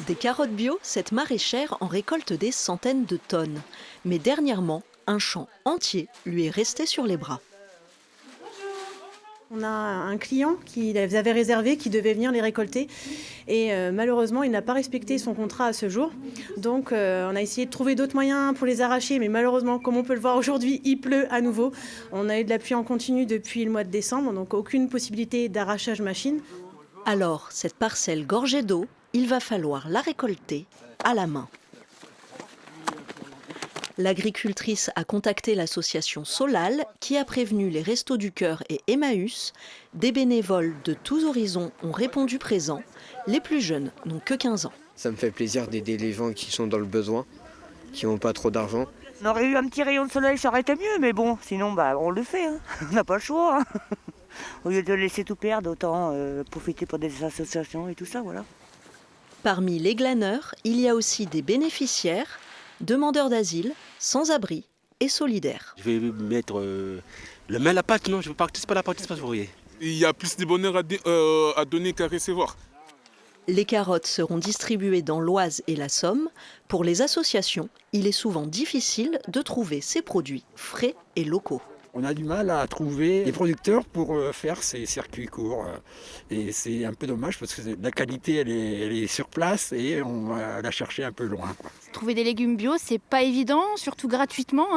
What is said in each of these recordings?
Des carottes bio, cette maraîchère en récolte des centaines de tonnes. Mais dernièrement, un champ entier lui est resté sur les bras. On a un client qui les avait réservés, qui devait venir les récolter. Et malheureusement, il n'a pas respecté son contrat à ce jour. Donc on a essayé de trouver d'autres moyens pour les arracher. Mais malheureusement, comme on peut le voir aujourd'hui, il pleut à nouveau. On a eu de la pluie en continu depuis le mois de décembre. Donc aucune possibilité d'arrachage machine. Alors, cette parcelle gorgée d'eau, il va falloir la récolter à la main. L'agricultrice a contacté l'association Solal qui a prévenu les Restos du Cœur et Emmaüs. Des bénévoles de tous horizons ont répondu présents. Les plus jeunes n'ont que 15 ans. Ça me fait plaisir d'aider les gens qui sont dans le besoin, qui n'ont pas trop d'argent. On aurait eu un petit rayon de soleil, ça aurait été mieux, mais bon, sinon on le fait, hein. On n'a pas le choix. Hein. Au lieu de laisser tout perdre, autant profiter pour des associations et tout ça, voilà. Parmi les glaneurs, il y a aussi des bénéficiaires, demandeurs d'asile, sans-abri et solidaires. Je vais mettre le main à la pâte, non, je ne veux pas participer à la participation, vous voyez. Il y a plus de bonheur à donner qu'à recevoir. Les carottes seront distribuées dans l'Oise et la Somme. Pour les associations, il est souvent difficile de trouver ces produits frais et locaux. On a du mal à trouver des producteurs pour faire ces circuits courts. Et c'est un peu dommage parce que la qualité, elle est sur place et on va la chercher un peu loin. Trouver des légumes bio, c'est pas évident, surtout gratuitement.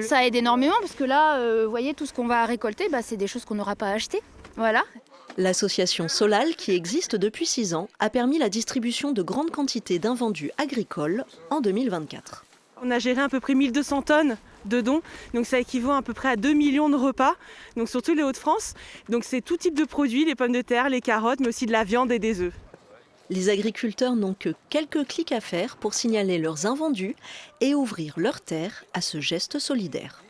Ça aide énormément parce que là, vous voyez, tout ce qu'on va récolter, c'est des choses qu'on n'aura pas achetées. Voilà. L'association Solal, qui existe depuis 6 ans, a permis la distribution de grandes quantités d'invendus agricoles en 2024. On a géré à peu près 1200 tonnes de dons, donc ça équivaut à peu près à 2 millions de repas, donc surtout les Hauts-de-France. Donc c'est tout type de produits, les pommes de terre, les carottes, mais aussi de la viande et des œufs. Les agriculteurs n'ont que quelques clics à faire pour signaler leurs invendus et ouvrir leur terre à ce geste solidaire.